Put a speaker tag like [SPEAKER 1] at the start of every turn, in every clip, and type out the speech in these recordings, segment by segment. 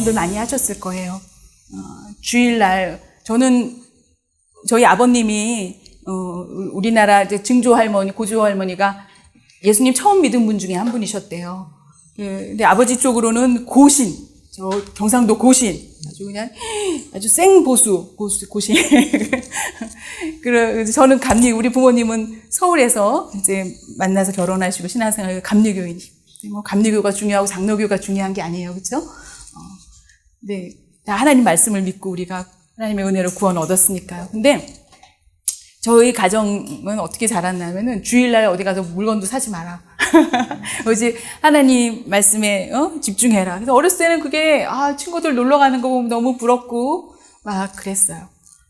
[SPEAKER 1] 경험들 많이 하셨을 거예요. 주일날 저희 아버님이 우리나라 이제 증조 할머니, 고조 할머니가 예수님 처음 믿은 분 중에 한 분이셨대요. 근데 아버지 쪽으로는 고신, 저 경상도 고신, 아주 고신. 그래서 저는 우리 부모님은 서울에서 이제 만나서 결혼하시고 신앙생활 감리교인. 뭐 감리교가 중요하고 장로교가 중요한 게 아니에요, 그렇죠? 네, 하나님 말씀을 믿고 우리가 하나님의 은혜로 구원 얻었으니까요. 근데 저희 가정은 어떻게 자랐냐면은 주일날 어디 가서 물건도 사지 마라. 오직 하나님 말씀에 집중해라. 그래서 어렸을 때는 그게 친구들 놀러 가는 거 보면 너무 부럽고 막 그랬어요.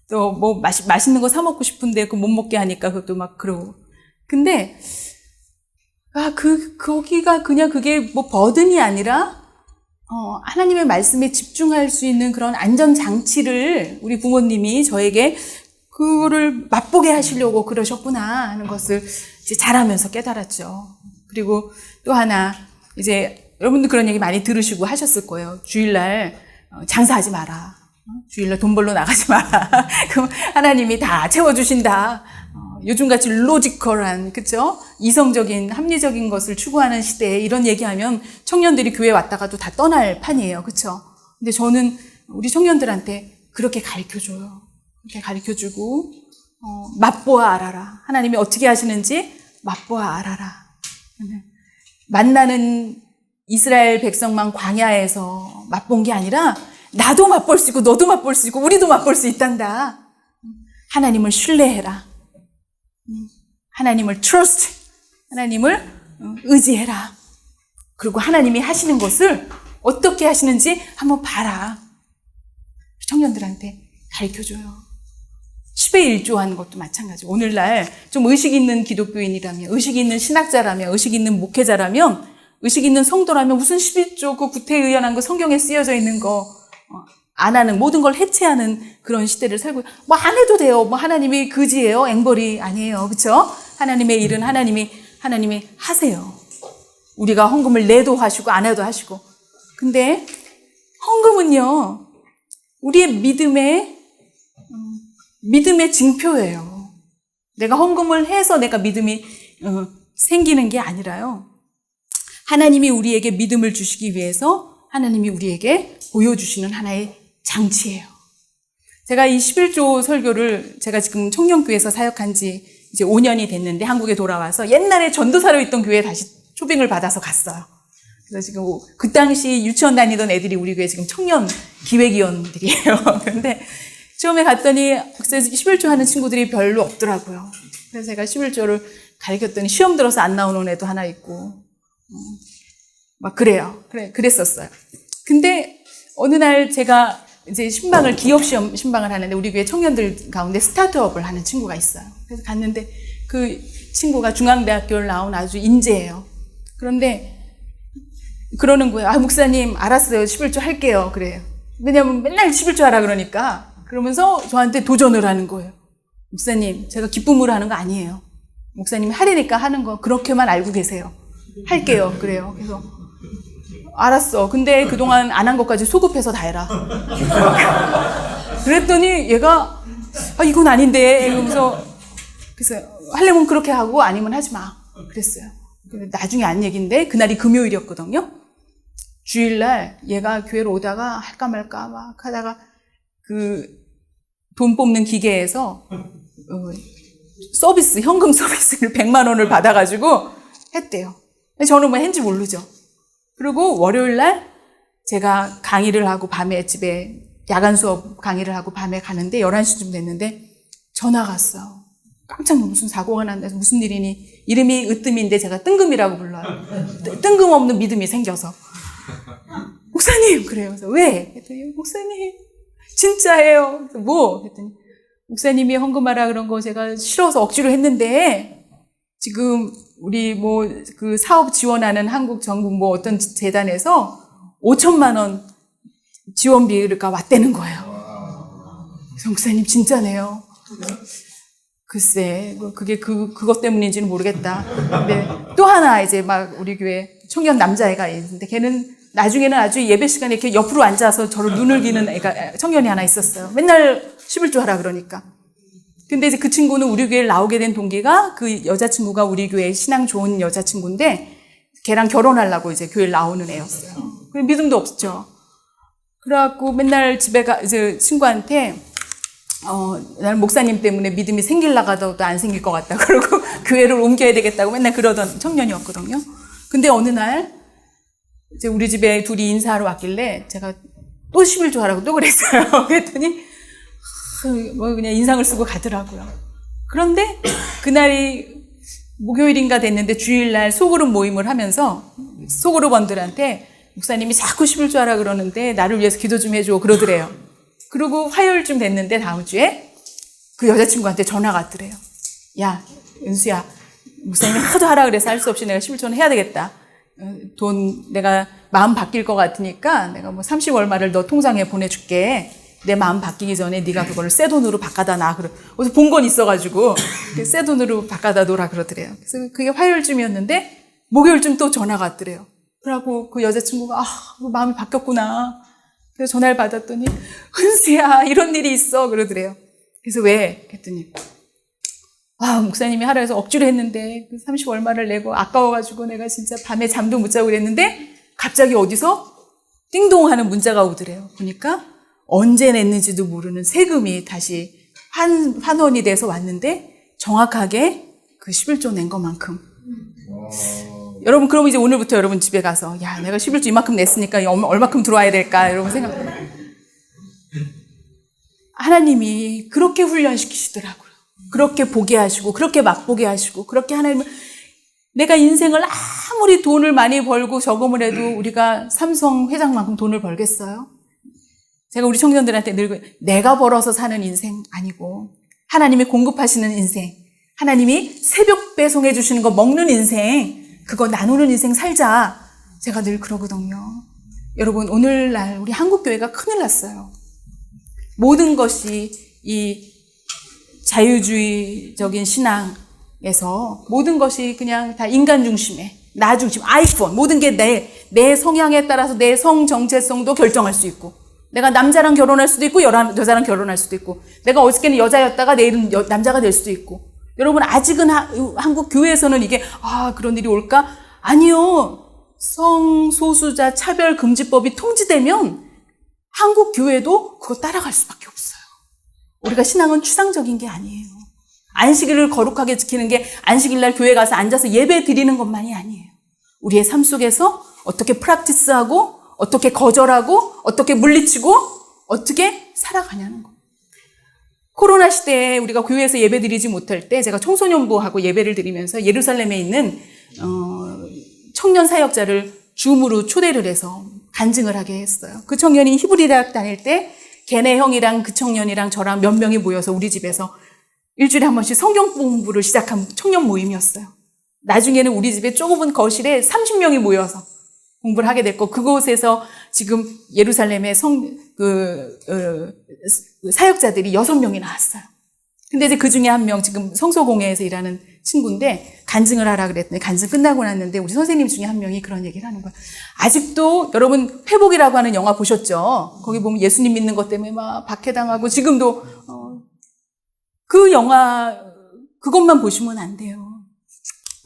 [SPEAKER 1] 또 뭐 맛있는 거 사 먹고 싶은데 그 못 먹게 하니까 그것도 막 그러고. 근데 거기가 그냥 그게 뭐 버든이 아니라 하나님의 말씀에 집중할 수 있는 그런 안전 장치를 우리 부모님이 저에게 그거를 맛보게 하시려고 그러셨구나 하는 것을 이제 자라면서 깨달았죠. 그리고 또 하나, 이제 여러분들 그런 얘기 많이 들으시고 하셨을 거예요. 주일날 장사하지 마라. 주일날 돈 벌러 나가지 마라. 그럼 하나님이 다 채워주신다. 요즘같이 로지컬한, 그쵸? 이성적인, 합리적인 것을 추구하는 시대에 이런 얘기하면 청년들이 교회 왔다가도 다 떠날 판이에요. 그쵸? 근데 저는 우리 청년들한테 그렇게 가르쳐줘요. 이렇게 가르쳐주고, 맛보아 알아라. 하나님이 어떻게 하시는지 맛보아 알아라. 만나는 이스라엘 백성만 광야에서 맛본 게 아니라 나도 맛볼 수 있고 너도 맛볼 수 있고 우리도 맛볼 수 있단다. 하나님을 신뢰해라. 하나님을 trust, 하나님을 의지해라. 그리고 하나님이 하시는 것을 어떻게 하시는지 한번 봐라. 청년들한테 가르쳐줘요. 10의 1조 하는 것도 마찬가지. 오늘날 좀 의식 있는 기독교인이라면, 의식 있는 신학자라면, 의식 있는 목회자라면, 의식 있는 성도라면 무슨 11조 그 구태의연한 거 성경에 쓰여져 있는 거 안 하는, 모든 걸 해체하는 그런 시대를 살고, 뭐 안 해도 돼요. 뭐 하나님이 그지예요. 앵벌이 아니에요. 그쵸? 하나님의 일은 하나님이 하세요. 우리가 헌금을 내도 하시고 안 해도 하시고. 근데 헌금은요, 우리의 믿음의 징표예요. 내가 헌금을 해서 내가 믿음이 생기는 게 아니라요. 하나님이 우리에게 믿음을 주시기 위해서 하나님이 우리에게 보여주시는 하나의 장치예요. 제가 이 11조 설교를 제가 지금 청년교회에서 사역한 지 이제 5년이 됐는데 한국에 돌아와서 옛날에 전도사로 있던 교회에 다시 초빙을 받아서 갔어요. 그래서 지금 그 당시 유치원 다니던 애들이 우리 교회 지금 청년 기획위원들이에요. 그런데 처음에 갔더니 11조 하는 친구들이 별로 없더라고요. 그래서 제가 11조를 가르쳤더니 시험 들어서 안 나오는 애도 하나 있고, 막 그랬었어요. 근데 어느 날 제가 이제 기업 시험 신방을 하는데 우리 교회 청년들 가운데 스타트업을 하는 친구가 있어요. 그래서 갔는데 그 친구가 중앙대학교를 나온 아주 인재예요. 그런데 그러는 거예요. 목사님, 알았어요. 11조 할게요. 그래요. 왜냐면 맨날 11조 하라 그러니까. 그러면서 저한테 도전을 하는 거예요. 목사님, 제가 기쁨으로 하는 거 아니에요. 목사님이 하려니까 하는 거 그렇게만 알고 계세요. 할게요. 그래요. 그래서 알았어. 근데 그동안 안 한 것까지 소급해서 다 해라. 그랬더니 얘가 이건 아닌데 이러면서 그래서 하려면 그렇게 하고 아니면 하지 마. 그랬어요. 근데 나중에 안 얘기인데 그날이 금요일이었거든요. 주일날 얘가 교회로 오다가 할까 말까 막 하다가 그 돈 뽑는 기계에서 현금 서비스를 100만 원을 받아가지고 했대요. 저는 뭐 했는지 모르죠. 그리고 월요일날 제가 강의를 하고 밤에 집에 야간 수업 강의를 하고 밤에 가는데 11시쯤 됐는데 전화가 왔어요. 깜짝 무슨 사고가 났는데 무슨 일이니? 이름이 으뜸인데 제가 뜬금이라고 불러요. 뜬금없는 믿음이 생겨서. 목사님! 그래요. 그래서 왜? 그랬더니 목사님 진짜예요. 그래서 뭐? 그랬더니 목사님이 헌금하라 그런 거 제가 싫어서 억지로 했는데 지금 우리 그 사업 지원하는 한국 정부 어떤 재단에서 5천만 원 지원비가 왔다는 거예요. 그래서 목사님 진짜네요. 글쎄, 그게 그것 때문인지는 모르겠다. 근데 또 하나 이제 막 우리 교회 청년 남자애가 있는데 걔는 나중에는 아주 예배 시간에 이렇게 옆으로 앉아서 저를 눈을 기는 애가, 청년이 하나 있었어요. 맨날 11조 하라 그러니까. 근데 이제 그 친구는 우리 교회를 나오게 된 동기가 그 여자친구가 우리 교회 신앙 좋은 여자친구인데 걔랑 결혼하려고 이제 교회를 나오는 애였어요. 믿음도 없죠. 그래갖고 맨날 집에 이제 친구한테 나는 목사님 때문에 믿음이 생길라가도 안 생길 것 같다. 그러고 교회를 옮겨야 되겠다고 맨날 그러던 청년이었거든요. 근데 어느 날 이제 우리 집에 둘이 인사하러 왔길래 제가 또 11조 하라고 또 그랬어요. 그랬더니 뭐 그냥 인상을 쓰고 가더라고요. 그런데 그날이 목요일인가 됐는데 주일날 소그룹 모임을 하면서 소그룹원들한테 목사님이 자꾸 11조 하라 그러는데 나를 위해서 기도 좀 해줘 그러더래요. 그리고 화요일쯤 됐는데 다음 주에 그 여자친구한테 전화가 왔더래요. 야, 은수야, 목사님이 하도 하라 그래서 할 수 없이 내가 11조는 해야 되겠다. 돈 내가 마음 바뀔 것 같으니까 내가 뭐 30얼마를 너 통장에 보내줄게. 내 마음 바뀌기 전에 네가 그거를 새 돈으로 바꿔다 놔. 그래서 본 건 있어가지고 새 돈으로 바꿔다 놓으라 그러더래요. 그래서 그게 화요일쯤이었는데 목요일쯤 또 전화가 왔더래요. 그러고 그 여자친구가 마음이 바뀌었구나. 그래서 전화를 받았더니 은수야 이런 일이 있어 그러더래요. 그래서 왜? 그랬더니 목사님이 하라 해서 억지로 했는데 30 얼마를 내고 아까워가지고 내가 진짜 밤에 잠도 못 자고 그랬는데 갑자기 어디서 띵동 하는 문자가 오더래요. 보니까 언제 냈는지도 모르는 세금이 다시 환원이 돼서 왔는데 정확하게 그 11조 낸 것만큼. 여러분 그럼 이제 오늘부터 여러분 집에 가서 야 내가 11조 이만큼 냈으니까 얼마큼 들어와야 될까 여러분 생각해요. 하나님이 그렇게 훈련시키시더라고요. 그렇게 보게 하시고 그렇게 맛보게 하시고 그렇게 하나님은 내가 인생을 아무리 돈을 많이 벌고 저금을 해도 우리가 삼성 회장만큼 돈을 벌겠어요? 제가 우리 청년들한테 늘 내가 벌어서 사는 인생 아니고 하나님이 공급하시는 인생, 하나님이 새벽 배송해 주시는 거 먹는 인생, 그거 나누는 인생 살자. 제가 늘 그러거든요. 여러분 오늘날 우리 한국교회가 큰일 났어요. 모든 것이 이 자유주의적인 신앙에서 모든 것이 그냥 다 인간 중심에 나 중심, 아이폰 모든 게 내 성향에 따라서 내 성 정체성도 결정할 수 있고 내가 남자랑 결혼할 수도 있고 여자랑 결혼할 수도 있고 내가 어저께는 여자였다가 내일은 남자가 될 수도 있고 여러분 아직은 한국 교회에서는 이게 그런 일이 올까? 아니요. 성소수자 차별금지법이 통지되면 한국 교회도 그거 따라갈 수밖에 없어요. 우리가 신앙은 추상적인 게 아니에요. 안식일을 거룩하게 지키는 게 안식일 날 교회 가서 앉아서 예배 드리는 것만이 아니에요. 우리의 삶 속에서 어떻게 프랙티스하고 어떻게 거절하고 어떻게 물리치고 어떻게 살아가냐는 거. 코로나 시대에 우리가 교회에서 예배 드리지 못할 때 제가 청소년부하고 예배를 드리면서 예루살렘에 있는 청년 사역자를 줌으로 초대를 해서 간증을 하게 했어요. 그 청년이 히브리 대학 다닐 때 걔네 형이랑 그 청년이랑 저랑 몇 명이 모여서 우리 집에서 일주일에 한 번씩 성경 공부를 시작한 청년 모임이었어요. 나중에는 우리 집에 좁은 거실에 30명이 모여서 공부를 하게 됐고 그곳에서 지금 예루살렘의 사역자들이 6명이 나왔어요. 근데 이제 그 중에 한 명 지금 성소공회에서 일하는 친구인데 간증을 하라 그랬더니 간증 끝나고 났는데 우리 선생님 중에 한 명이 그런 얘기를 하는 거예요. 아직도 여러분 회복이라고 하는 영화 보셨죠? 거기 보면 예수님 믿는 것 때문에 막 박해당하고 지금도 그 영화 그것만 보시면 안 돼요.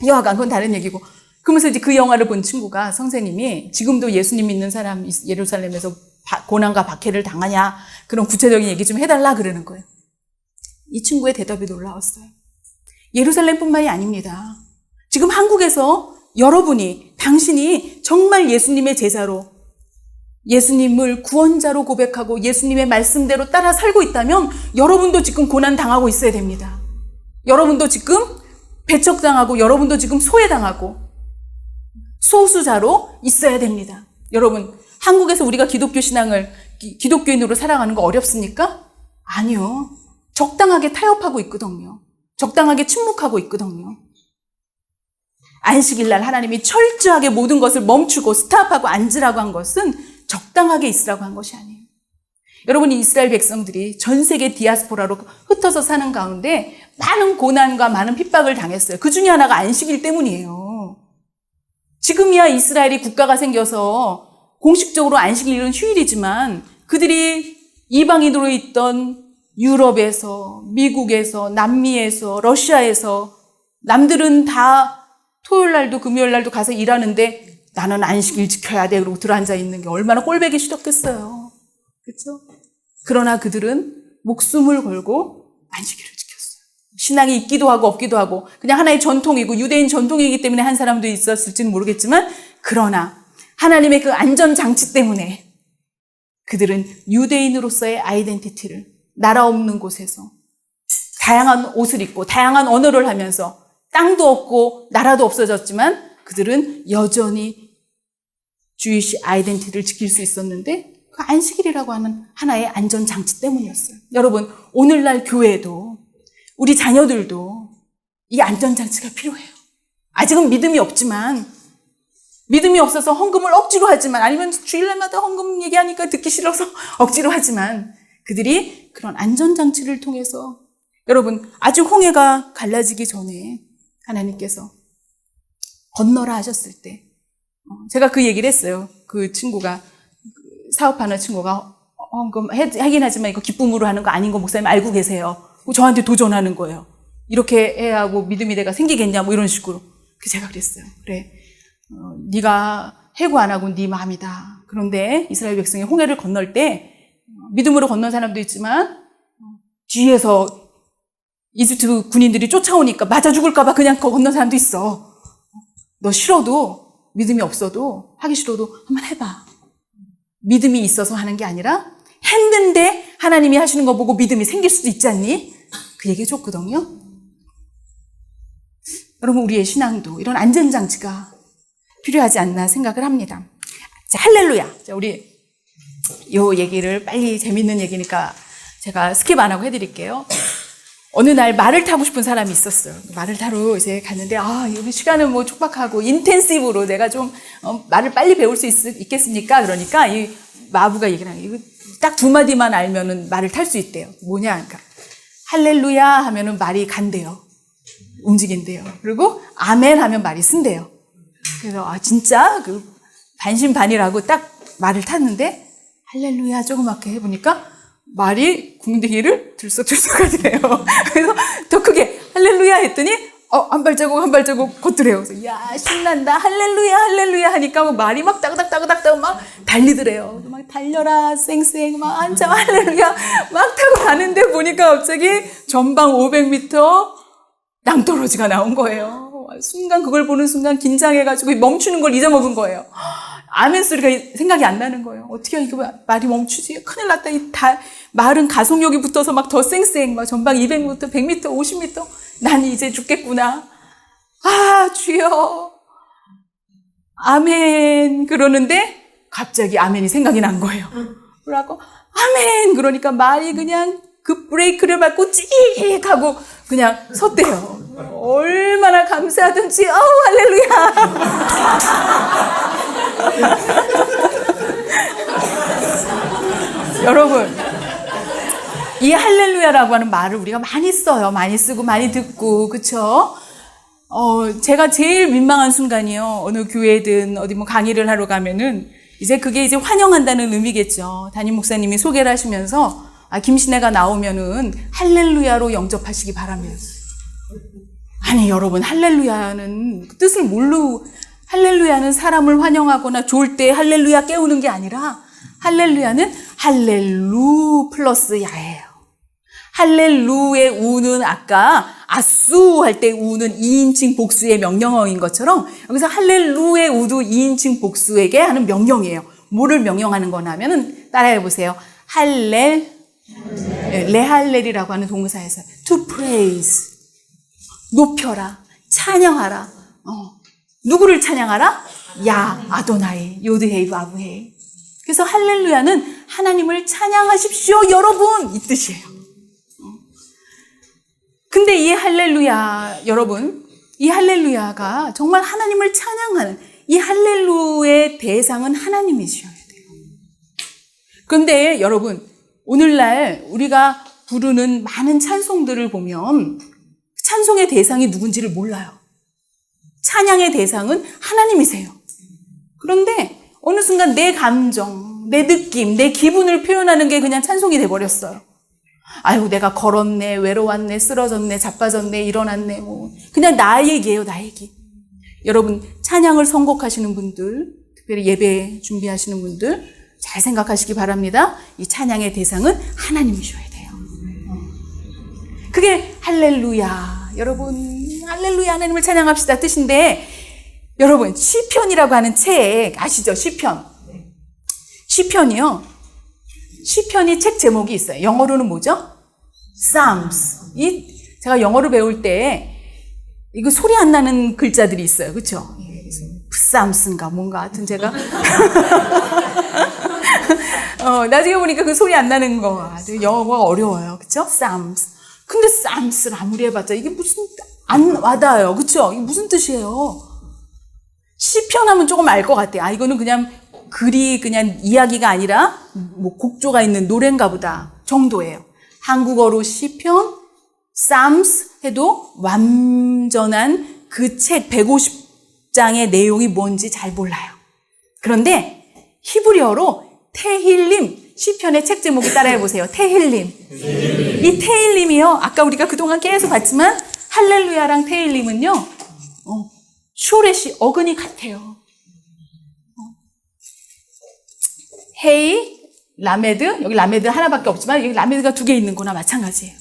[SPEAKER 1] 여하간 그건 다른 얘기고. 그러면서 이제 그 영화를 본 친구가 선생님이 지금도 예수님 믿는 사람 예루살렘에서 고난과 박해를 당하냐 그런 구체적인 얘기 좀 해달라 그러는 거예요. 이 친구의 대답이 놀라웠어요. 예루살렘뿐만이 아닙니다. 지금 한국에서 여러분이 당신이 정말 예수님의 제자로 예수님을 구원자로 고백하고 예수님의 말씀대로 따라 살고 있다면 여러분도 지금 고난 당하고 있어야 됩니다. 여러분도 지금 배척당하고 여러분도 지금 소외당하고 소수자로 있어야 됩니다. 여러분 한국에서 우리가 기독교 신앙을 기독교인으로 살아가는 거 어렵습니까? 아니요. 적당하게 타협하고 있거든요. 적당하게 침묵하고 있거든요. 안식일 날 하나님이 철저하게 모든 것을 멈추고 스탑하고 앉으라고 한 것은 적당하게 있으라고 한 것이 아니에요. 여러분 이스라엘 백성들이 전 세계 디아스포라로 흩어져 사는 가운데 많은 고난과 많은 핍박을 당했어요. 그 중에 하나가 안식일 때문이에요. 지금이야 이스라엘이 국가가 생겨서 공식적으로 안식일은 휴일이지만 그들이 이방인으로 있던 유럽에서, 미국에서, 남미에서, 러시아에서 남들은 다 토요일 날도 금요일 날도 가서 일하는데 나는 안식일 지켜야 돼. 그러고 들어앉아 있는 게 얼마나 꼴보기 싫었겠어요. 그렇죠? 그러나 그들은 목숨을 걸고 안식일을 지켰어요. 신앙이 있기도 하고 없기도 하고 그냥 하나의 전통이고 유대인 전통이기 때문에 한 사람도 있었을지는 모르겠지만 그러나 하나님의 그 안전장치 때문에 그들은 유대인으로서의 아이덴티티를 나라 없는 곳에서 다양한 옷을 입고 다양한 언어를 하면서 땅도 없고 나라도 없어졌지만 그들은 여전히 주이시 아이덴티티를 지킬 수 있었는데 그 안식일이라고 하는 하나의 안전장치 때문이었어요. 여러분, 오늘날 교회도 우리 자녀들도 이 안전장치가 필요해요. 아직은 믿음이 없지만 믿음이 없어서 헌금을 억지로 하지만 아니면 주일날마다 헌금 얘기하니까 듣기 싫어서 억지로 하지만 그들이 그런 안전장치를 통해서 여러분 아직 홍해가 갈라지기 전에 하나님께서 건너라 하셨을 때 제가 그 얘기를 했어요. 그 친구가 사업하는 친구가 헌금 하긴 하지만 이거 기쁨으로 하는 거 아닌 거 목사님 알고 계세요. 저한테 도전하는 거예요. 이렇게 해야 하고 믿음이 내가 생기겠냐 뭐 이런 식으로. 제가 그랬어요. 그래. 네가 해고 안 하고 네 마음이다. 그런데 이스라엘 백성이 홍해를 건널 때 믿음으로 건넌 사람도 있지만 뒤에서 이집트 군인들이 쫓아오니까 맞아 죽을까 봐 그냥 건넌 사람도 있어. 너 싫어도 믿음이 없어도 하기 싫어도 한번 해봐. 믿음이 있어서 하는 게 아니라 했는데 하나님이 하시는 거 보고 믿음이 생길 수도 있지 않니? 그 얘기 해줬거든요. 여러분 우리의 신앙도 이런 안전장치가 필요하지 않나 생각을 합니다. 자, 할렐루야. 자, 우리 요 얘기를 빨리 재밌는 얘기니까 제가 스킵 안 하고 해드릴게요. 어느 날 말을 타고 싶은 사람이 있었어요. 말을 타러 이제 갔는데 여기 시간은 뭐 촉박하고 인텐시브로 내가 좀 말을 빨리 배울 수 있겠습니까? 그러니까 이 마부가 얘기를 하는 이거 딱 두 마디만 알면은 말을 탈 수 있대요. 뭐냐? 그러니까 할렐루야 하면은 말이 간대요. 움직인대요. 그리고 아멘 하면 말이 쓴대요. 그래서 진짜 그 반신반의라고 딱 말을 탔는데 할렐루야 조그맣게 해보니까 말이 궁둥이를 들썩들썩 하더래요. 그래서 더 크게 할렐루야 했더니 한 발자국 한 발자국 걷더래요. 그래서 야 신난다 할렐루야 할렐루야 하니까 막 말이 막 따그닥따그닥 막 달리더래요. 막 달려라 쌩쌩 막 한참 할렐루야 막 타고 가는데 보니까 갑자기 전방 500m 낭떠러지가 나온 거예요. 순간 그걸 보는 순간 긴장해가지고 멈추는 걸 잊어먹은 거예요. 아멘 소리가 생각이 안 나는 거예요. 어떻게 이거 말이 멈추지? 큰일 났다. 말은 가속력이 붙어서 막 더 쌩쌩 막 전방 200m, 100m, 50m 난 이제 죽겠구나. 주여 아멘 그러는데 갑자기 아멘이 생각이 난 거예요. 그러고 아멘 그러니까 말이 그냥 그 브레이크를 밟고 찍 하고 그냥 섰대요. 얼마나 감사하든지 할렐루야. 여러분 이 할렐루야라고 하는 말을 우리가 많이 써요. 많이 쓰고 많이 듣고 그쵸? 제가 제일 민망한 순간이요. 어느 교회든 어디 뭐 강의를 하러 가면은 이제 그게 이제 환영한다는 의미겠죠. 담임 목사님이 소개를 하시면서 김신혜가 나오면은 할렐루야로 영접하시기 바랍니다. 아니 여러분 할렐루야는 그 뜻을 할렐루야는 사람을 환영하거나 좋을 때 할렐루야 깨우는 게 아니라 할렐루야는 할렐루 플러스 야예요. 할렐루의 우는 아까 아수 할 때 우는 2인칭 복수의 명령어인 것처럼 여기서 할렐루의 우도 2인칭 복수에게 하는 명령이에요. 뭐를 명령하는 거냐 하면은 따라해 보세요. 레할렐이라고 하는 동사에서 to praise 높여라 찬양하라. 누구를 찬양하라? 야 아도나이 요드헤이브 아브헤이. 그래서 할렐루야는 하나님을 찬양하십시오 여러분 이 뜻이에요. 근데 이 할렐루야 여러분 이 할렐루야가 정말 하나님을 찬양하는 이 할렐루야의 대상은 하나님이셔야 돼요. 그런데 여러분 오늘날 우리가 부르는 많은 찬송들을 보면 찬송의 대상이 누군지를 몰라요. 찬양의 대상은 하나님이세요. 그런데 어느 순간 내 감정, 내 느낌, 내 기분을 표현하는 게 그냥 찬송이 돼버렸어요. 아이고, 내가 걸었네, 외로웠네, 쓰러졌네, 자빠졌네, 일어났네, 뭐. 그냥 나 얘기예요, 나 얘기. 여러분, 찬양을 선곡하시는 분들, 특별히 예배 준비하시는 분들, 잘 생각하시기 바랍니다. 이 찬양의 대상은 하나님이셔야 돼요. 그게 할렐루야. 여러분, 할렐루야, 하나님을 찬양합시다 뜻인데, 여러분, 시편이라고 하는 책 아시죠? 시편. 시편이요. 시편이 책 제목이 있어요. 영어로는 뭐죠? Psalms. 제가 영어를 배울 때 이거 소리 안 나는 글자들이 있어요. 그렇죠? Psalms인가 뭔가 하여튼 제가 나중에 보니까 그 소리 안 나는 거 영어가 어려워요. 그렇죠? Psalms. 근데 Psalms를 아무리 해봤자 이게 무슨 안 와닿아요. 그렇죠? 이게 무슨 뜻이에요? 시편 하면 조금 알 것 같아요. 아, 이거는 그냥 글이 그냥 이야기가 아니라 뭐 곡조가 있는 노래인가 보다 정도예요. 한국어로 시편, Psalms 해도 완전한 그 책 150장의 내용이 뭔지 잘 몰라요. 그런데 히브리어로 테힐림, 시편의 책 제목이 따라해보세요. 테힐림. 이 테힐림이요. 아까 우리가 그동안 계속 봤지만 할렐루야랑 테힐림은요. 쇼렛이 어근이 같아요. 헤이, 라메드, 여기 라메드 하나밖에 없지만 여기 라메드가 2개 있는 거나 마찬가지예요.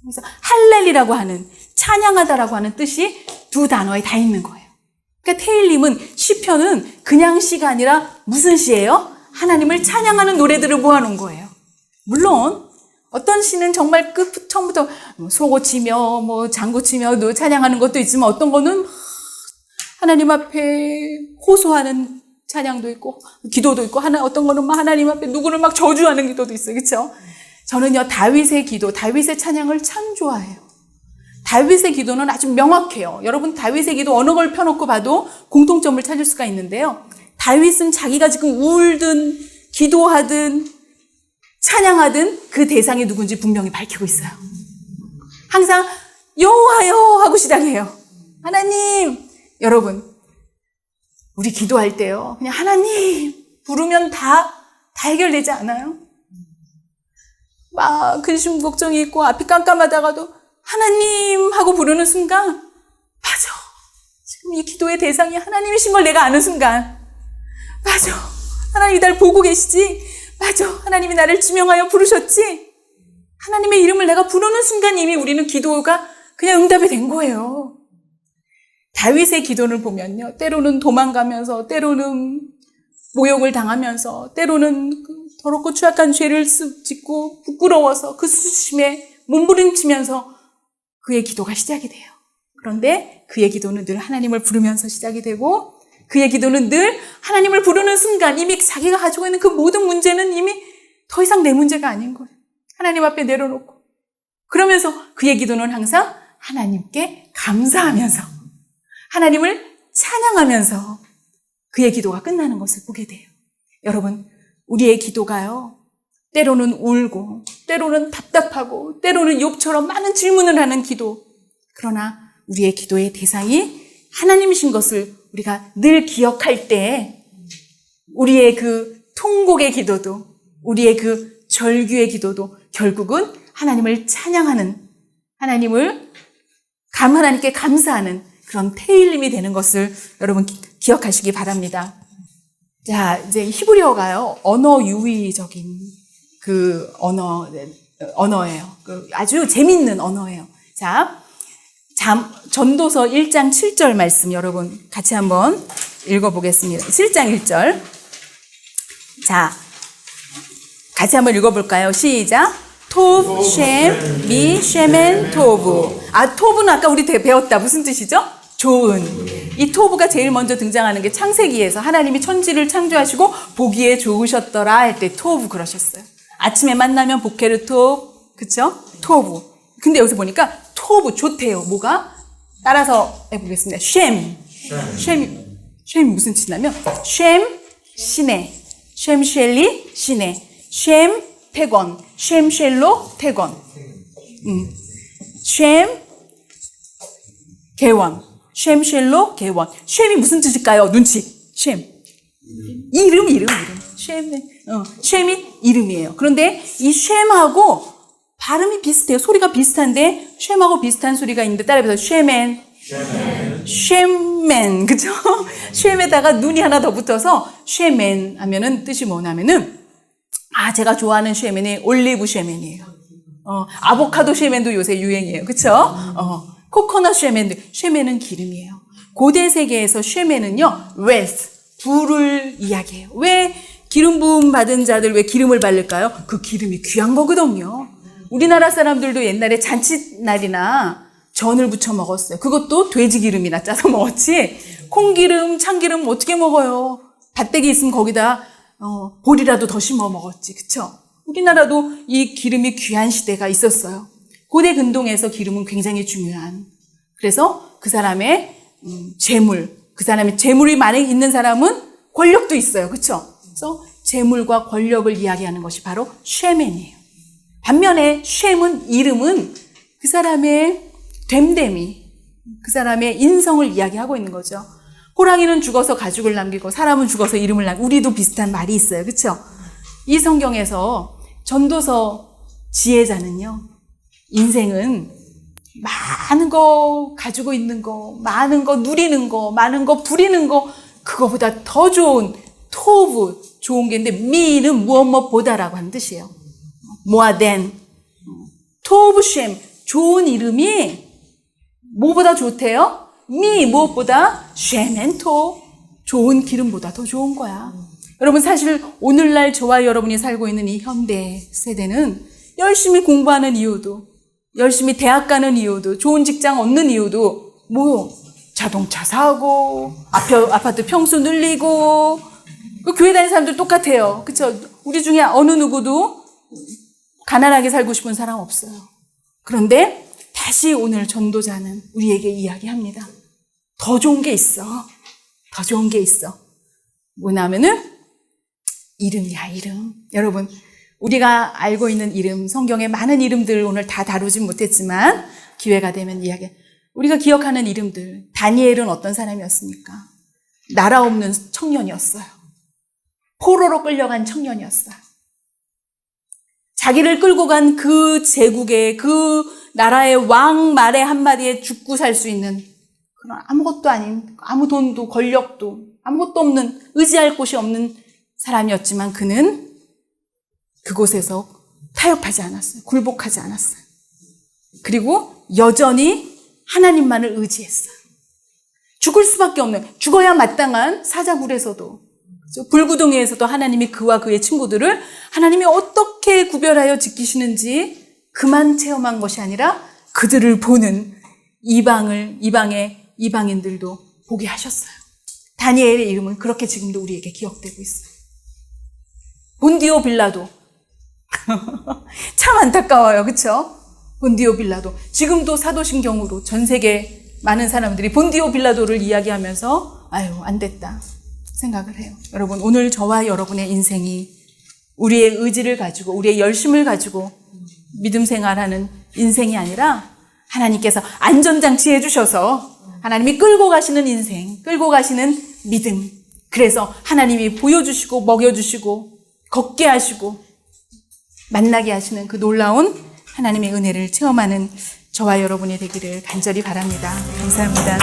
[SPEAKER 1] 그래서 할렐이라고 하는, 찬양하다라고 하는 뜻이 2 단어에 다 있는 거예요. 그러니까 테일림은, 시편은 그냥 시가 아니라 무슨 시예요? 하나님을 찬양하는 노래들을 모아놓은 거예요. 물론 어떤 시는 정말 처음부터 소고치며 뭐 장구치며 찬양하는 것도 있지만 어떤 거는 하나님 앞에 호소하는 찬양도 있고 기도도 있고 어떤 거는 막 하나님 앞에 누구를 막 저주하는 기도도 있어요. 그렇죠? 저는요 다윗의 기도, 다윗의 찬양을 참 좋아해요. 다윗의 기도는 아주 명확해요. 여러분 다윗의 기도 어느 걸 펴놓고 봐도 공통점을 찾을 수가 있는데요. 다윗은 자기가 지금 울든 기도하든 찬양하든 그 대상이 누군지 분명히 밝히고 있어요. 항상 여호와여 하고 시작해요. 하나님. 여러분 우리 기도할 때요 그냥 하나님 부르면 다 해결되지 않아요? 막 근심 걱정이 있고 앞이 깜깜하다가도 하나님 하고 부르는 순간 맞아, 지금 이 기도의 대상이 하나님이신 걸 내가 아는 순간 맞아, 하나님이 날 보고 계시지, 맞아, 하나님이 나를 지명하여 부르셨지, 하나님의 이름을 내가 부르는 순간 이미 우리는 기도가 그냥 응답이 된 거예요. 다윗의 기도를 보면요, 때로는 도망가면서, 때로는 모욕을 당하면서, 때로는 더럽고 추악한 죄를 짓고 부끄러워서 그 수심에 몸부림치면서 그의 기도가 시작이 돼요. 그런데 그의 기도는 늘 하나님을 부르면서 시작이 되고, 그의 기도는 늘 하나님을 부르는 순간 이미 자기가 가지고 있는 그 모든 문제는 이미 더 이상 내 문제가 아닌 거예요. 하나님 앞에 내려놓고, 그러면서 그의 기도는 항상 하나님께 감사하면서 하나님을 찬양하면서 그의 기도가 끝나는 것을 보게 돼요. 여러분, 우리의 기도가요, 때로는 울고, 때로는 답답하고, 때로는 욥처럼 많은 질문을 하는 기도. 그러나 우리의 기도의 대상이 하나님이신 것을 우리가 늘 기억할 때 우리의 그 통곡의 기도도, 우리의 그 절규의 기도도 결국은 하나님을 찬양하는, 하나님께 감사하는 그런 테일림이 되는 것을 여러분 기억하시기 바랍니다. 자, 이제 히브리어가요, 언어 유희적인 그 언어예요. 아주 재밌는 언어예요. 자, 전도서 1장 7절 말씀 여러분 같이 한번 읽어보겠습니다. 7장 1절. 자, 같이 한번 읽어볼까요? 시작. 토브, 쉔, 미, 쉐멘, 토브. 아, 토브는 아까 우리 배웠다. 무슨 뜻이죠? 좋은. 이 토브가 제일 먼저 등장하는 게 창세기에서 하나님이 천지를 창조하시고 보기에 좋으셨더라 할 때 토브 그러셨어요. 아침에 만나면 보케르 토브, 그쵸? 토브. 근데 여기서 보니까 토브, 좋대요. 뭐가? 따라서 해보겠습니다. 쉔이 무슨 뜻이냐면, 쉔, 신의, 쉔 셸리, 신의, 쉔, 태권, 쉔 셸로, 태권, 쉔, 개원, 쉔 셸로, 개원. 쉔이 무슨 뜻일까요? 눈치. 쉔. 이름. 쉔이 이름이에요. 그런데 이 쉔하고 발음이 비슷해요. 소리가 비슷한데 쉔하고 비슷한 소리가 있는데 따라해서 쉐맨, 그죠? 쉐에다가 눈이 하나 더 붙어서 쉐맨 하면은 뜻이 뭐냐면은, 제가 좋아하는 쉐맨이 올리브 쉐맨이에요. 아보카도 쉐맨도 요새 유행이에요. 그쵸? 코코넛 쉐맨은 기름이에요. 고대 세계에서 쉐맨은요, wealth, 부를 이야기해요. 왜 기름 부음 받은 자들 왜 기름을 바를까요? 그 기름이 귀한 거거든요. 우리나라 사람들도 옛날에 잔칫날이나 전을 부쳐 먹었어요. 그것도 돼지 기름이나 짜서 먹었지. 콩기름, 참기름 어떻게 먹어요? 밭대기 있으면 거기다 보리라도 더 심어 먹었지. 그쵸? 우리나라도 이 기름이 귀한 시대가 있었어요. 고대 근동에서 기름은 굉장히 중요한. 그래서 그 사람의 재물, 그 사람의 재물이 만약에 있는 사람은 권력도 있어요. 그쵸? 그래서 재물과 권력을 이야기하는 것이 바로 쉐맨이에요. 반면에 쉐문 이름은 그 사람의 됨됨이, 그 사람의 인성을 이야기하고 있는 거죠. 호랑이는 죽어서 가죽을 남기고 사람은 죽어서 이름을 남기고, 우리도 비슷한 말이 있어요. 그렇죠? 이 성경에서 전도서 지혜자는요, 인생은 많은 거 가지고 있는 거, 많은 거 누리는 거, 많은 거 부리는 거, 그거보다 더 좋은 토브, 좋은 게 있는데 미는 무엇보다라고 하는 뜻이에요. more than. 토브 쉔, 좋은 이름이 뭐보다 좋대요? 무엇보다 쉐멘토, 좋은 기름보다 더 좋은 거야. 여러분, 사실 오늘날 저와 여러분이 살고 있는 이 현대 세대는 열심히 공부하는 이유도, 열심히 대학 가는 이유도, 좋은 직장 얻는 이유도 자동차 사고, 아파트 평수 늘리고, 교회 다니는 사람들 똑같아요. 그쵸? 우리 중에 어느 누구도 가난하게 살고 싶은 사람 없어요. 그런데 다시 오늘 전도자는 우리에게 이야기합니다. 더 좋은 게 있어. 더 좋은 게 있어. 뭐냐면은 이름이야, 이름. 여러분, 우리가 알고 있는 이름, 성경의 많은 이름들 오늘 다 다루진 못했지만 기회가 되면 이야기. 우리가 기억하는 이름들. 다니엘은 어떤 사람이었습니까? 나라 없는 청년이었어요. 포로로 끌려간 청년이었어요. 자기를 끌고 간 그 제국의, 그 나라의 왕 말의 한마디에 죽고 살 수 있는 그런 아무것도 아닌, 아무 돈도 권력도 아무것도 없는, 의지할 곳이 없는 사람이었지만 그는 그곳에서 타협하지 않았어요. 굴복하지 않았어요. 그리고 여전히 하나님만을 의지했어요. 죽을 수밖에 없는, 죽어야 마땅한 사자굴에서도, 불구덩이에서도 하나님이 그와 그의 친구들을 하나님이 어떻게 구별하여 지키시는지 그만 체험한 것이 아니라 그들을 보는 이방인들도 보게 하셨어요. 다니엘의 이름은 그렇게 지금도 우리에게 기억되고 있어요. 본디오 빌라도 참 안타까워요. 그렇죠? 본디오 빌라도 지금도 사도신경으로 전 세계 많은 사람들이 본디오 빌라도를 이야기하면서 안 됐다 생각을 해요. 여러분, 오늘 저와 여러분의 인생이 우리의 의지를 가지고 우리의 열심을 가지고 믿음 생활하는 인생이 아니라 하나님께서 안전장치 해주셔서 하나님이 끌고 가시는 인생, 끌고 가시는 믿음, 그래서 하나님이 보여주시고 먹여주시고 걷게 하시고 만나게 하시는 그 놀라운 하나님의 은혜를 체험하는 저와 여러분이 되기를 간절히 바랍니다. 감사합니다.